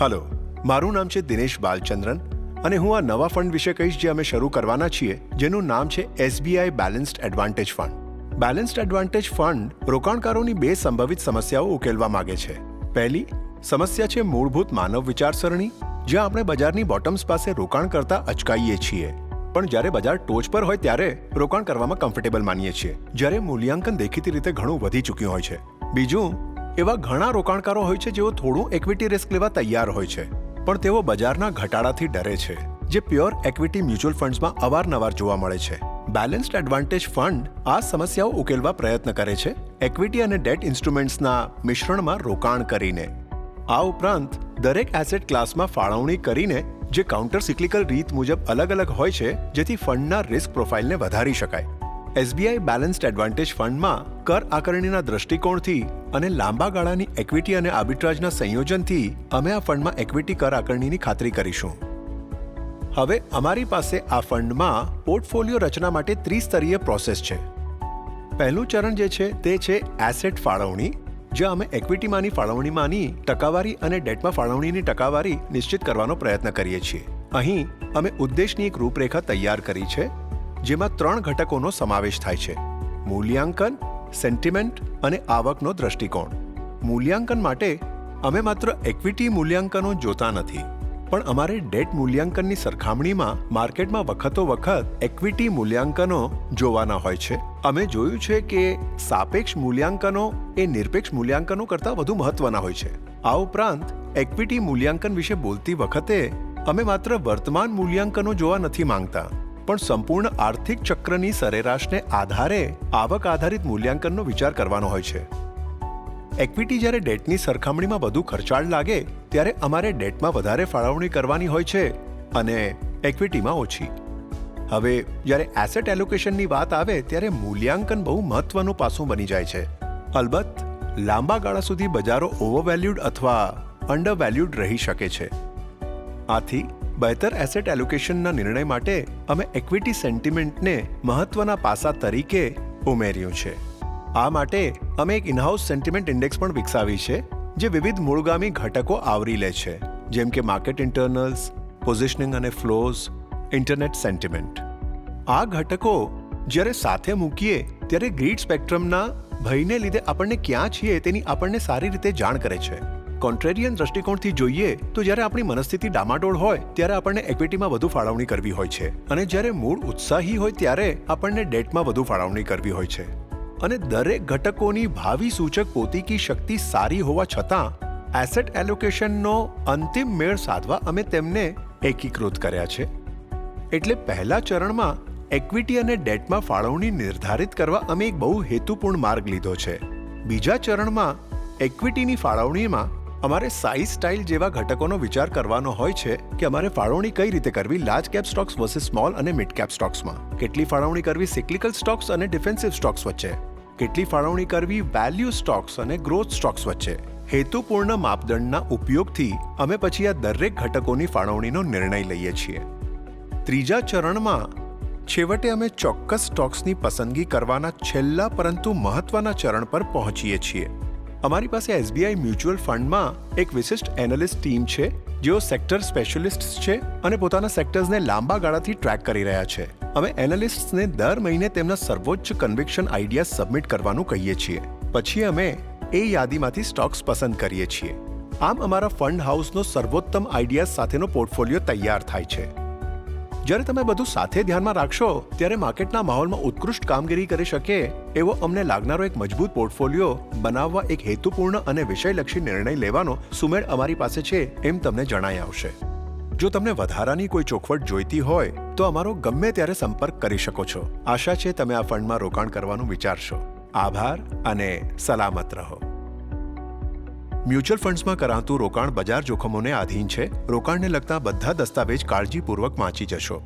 Hello, મારું નામ છે દિનેશ બાલચંદ્રન અને હું આ નવા ફંડ વિશે કહીશ જે અમે શરૂ કરવાના છીએ, જેનું નામ છે SBI balanced advantage fund. Balanced advantage fund રોકાણકારોની બે સંભવિત સમસ્યાઓ ઉકેલવા માંગે છે. પહેલી સમસ્યા છે મૂળભૂત માનવ વિચારસરણી, જ્યાં આપણે બજારની બોટમ્સ પાસે રોકાણ કરતા અચકાઈએ છીએ, પણ જ્યારે બજાર ટોચ પર હોય ત્યારે રોકાણ કરવામાં કમ્ફર્ટેબલ માનીએ છીએ, જ્યારે મૂલ્યાંકન દેખીતી રીતે ઘણું વધી ચૂક્યું હોય છે. બીજું, એવા ઘણા રોકાણકારો હોય છે જેઓ થોડું ઇક્વિટી રિસ્ક લેવા તૈયાર હોય છે, પણ તેઓ બજારના ઘટાડાથી ડરે છે, જે પ્યોર ઇક્વિટી મ્યુચ્યુઅલ ફંડ્સમાં અવારનવાર જોવા મળે છે. બેલેન્સ્ડ એડવાન્ટેજ ફંડ આ સમસ્યાઓ ઉકેલવા પ્રયત્ન કરે છે, ઇક્વિટી અને ડેટ ઇન્સ્ટ્રુમેન્ટ્સના મિશ્રણમાં રોકાણ કરીને. આ ઉપરાંત દરેક એસેટ ક્લાસમાં ફાળવણી કરીને, જે કાઉન્ટર સિક્લિકલ રીત મુજબ અલગ અલગ હોય છે, જેથી ફંડના રિસ્ક પ્રોફાઇલને વધારી શકાય. SBI બેલેન્સ્ડ એડવાન્ટેજ ફંડમાં કર આકારણીના દૃષ્ટિકોણથી અને લાંબા ગાળાની ઇક્વિટી અને આર્બિટ્રાજના સંયોજનથી અમે આ ફંડમાં ઇક્વિટી કર આકારણીની ખાતરી કરીશું. હવે અમારી પાસે આ ફંડમાં પોર્ટફોલિયો રચના માટે ત્રિસ્તરીય પ્રોસેસ છે. પહેલું ચરણ જે છે તે છે એસેટ ફાળવણી, જ્યાં અમે ઇક્વિટીમાંની ફાળવણીમાંની ટકાવારી અને ડેટમાં ફાળવણીની ટકાવારી નિશ્ચિત કરવાનો પ્રયત્ન કરીએ છીએ. અહીં અમે ઉદ્દેશની એક રૂપરેખા તૈયાર કરી છે, જેમાં 3 ઘટકોનો સમાવેશ થાય છે: મૂલ્યાંકન, સેન્ટિમેન્ટ અને આવકનો દૃષ્ટિકોણ. મૂલ્યાંકન માટે અમે માત્ર ઇક્વિટી મૂલ્યાંકનો જોતા નથી, પણ અમારે ડેટ મૂલ્યાંકનની સરખામણીમાં માર્કેટમાં વખતો વખત ઇક્વિટી મૂલ્યાંકનો જોવાના હોય છે. અમે જોયું છે કે સાપેક્ષ મૂલ્યાંકનો એ નિરપેક્ષ મૂલ્યાંકનો કરતાં વધુ મહત્વના હોય છે. આ ઉપરાંત ઇક્વિટી મૂલ્યાંકન વિશે બોલતી વખતે અમે માત્ર વર્તમાન મૂલ્યાંકનો જોવા નથી માંગતા, પણ સંપૂર્ણ આર્થિક ચક્રની સરેરાશને આધારે આવક આધારિત મૂલ્યાંકનનો વિચાર કરવાનો હોય છે. ઇક્વિટી જ્યારે ડેટની સરખામણીમાં વધુ ખર્ચાળ લાગે ત્યારે અમારે ડેટમાં વધારે ફાળવણી કરવાની હોય છે અને ઇક્વિટીમાં ઓછી. હવે જ્યારે એસેટ એલોકેશનની વાત આવે ત્યારે મૂલ્યાંકન બહુ મહત્વનું પાસું બની જાય છે. અલબત્ત લાંબા ગાળા સુધી બજારો ઓવરવેલ્યુડ અથવા અંડરવેલ્યુડ રહી શકે છે. આથી બહેતર એસેટ એલોકેશનના નિર્ણય માટે અમે ઇક્વિટી સેન્ટિમેન્ટને મહત્વના પાસા તરીકે ઉમેર્યું છે. આ માટે અમે એક ઇનહાઉસ સેન્ટિમેન્ટ ઇન્ડેક્સ પણ વિકસાવી છે, જે વિવિધ મૂળગામી ઘટકો આવરી લે છે, જેમ કે માર્કેટ ઇન્ટરનલ્સ, પોઝિશનિંગ અને ફ્લોઝ, ઇન્ટરનેટ સેન્ટિમેન્ટ. આ ઘટકો જ્યારે સાથે મૂકીએ ત્યારે ગ્રીડ સ્પેક્ટ્રમના ભયને લીધે આપણને ક્યાં છીએ તેની આપણને સારી રીતે જાણ કરે છે. કોન્ટ્રેરિયન દ્રષ્ટિકોણથી જોઈએ તો જ્યારે આપણી મનસ્થિતિ ડામાડોળ હોય ત્યારે આપણને ઇક્વિટીમાં વધુ ફાળવણી કરવી હોય છે, અને જ્યારે મૂળ ઉત્સાહી હોય ત્યારે આપણને ડેટમાં વધુ ફાળવણી કરવી હોય છે. અને દરેક ઘટકોની ભાવિ સૂચક પોતીકી શક્તિ સારી હોવા છતાં એસેટ એલોકેશનનો અંતિમ મેળ સાધવા અમે તેમને એકીકૃત કર્યા છે. એટલે પહેલા ચરણમાં ઇક્વિટી અને ડેટમાં ફાળવણી નિર્ધારિત કરવા અમે એક બહુ હેતુપૂર્ણ માર્ગ લીધો છે. બીજા ચરણમાં ઇક્વિટીની ફાળવણીમાં અમારે સાઇઝ સ્ટાઇલ જેવા ઘટકોનો વિચાર કરવાનો હોય છે કે અમારે ફાળવણી કઈ રીતે કરવી large cap stocks versus small અને મિડ કેપ સ્ટોક્સમાં, કેટલી ફાળવણી કરવી સિક્લિકલ સ્ટોક્સ અને ડિફેન્સિવ સ્ટોક્સ વચ્ચે, કેટલી ફાળવણી કરવી વેલ્યુ સ્ટોક્સ અને ગ્રોથ સ્ટોક્સ વચ્ચે. હેતુપૂર્ણ માપદંડના ઉપયોગથી અમે પછી આ દરેક ઘટકોની ફાળવણીનો નિર્ણય લઈએ છીએ. ત્રીજા ચરણમાં છેવટે અમે ચોક્કસ સ્ટોક્સની પસંદગી કરવાના છેલ્લા પરંતુ મહત્વના ચરણ પર પહોંચીએ છીએ. અમારી પાસે SBI મ્યુચ્યુઅલ ફંડમાં એક વિશિષ્ટ એનાલિસ્ટ ટીમ છે, જેઓ સેક્ટર સ્પેશિયલિસ્ટ છે અને પોતાના સેક્ટર્સને લાંબા ગાળાથી ટ્રેક કરી રહ્યા છે. અમે એનાલિસ્ટ્સને દર મહિને તેમના સર્વોચ્ચ કન્વિક્શન આઈડિયા સબમિટ કરવાનું કહીએ છીએ. પછી અમે એ યાદીમાંથી સ્ટોક્સ પસંદ કરીએ છીએ. આમ અમારા ફંડ હાઉસનો સર્વોત્તમ આઈડિયા સાથેનો પોર્ટફોલિયો તૈયાર થાય છે. જ્યારે તમે બધું સાથે ધ્યાનમાં રાખશો ત્યારે માર્કેટના માહોલમાં ઉત્કૃષ્ટ કામગીરી કરી શકે એવો અમને લાગનારો એક મજબૂત પોર્ટફોલિયો બનાવવા એક હેતુપૂર્ણ અને વિષયલક્ષી નિર્ણય લેવાનો સુમેળ અમારી પાસે છે એમ તમને જણાઈ આવશે. જો તમને વધારાની કોઈ ચોખવટ જોઈતી હોય તો અમારો ગમે ત્યારે સંપર્ક કરી શકો છો. આશા છે તમે આ ફંડમાં રોકાણ કરવાનું વિચારશો. આભાર અને સલામત રહો. મ્યુચ્યુઅલ ફંડ્સમાં કરાતું રોકાણ બજાર જોખમોને આધીન છે. રોકાણને લગતા બધા દસ્તાવેજ કાળજીપૂર્વક વાંચી જશો.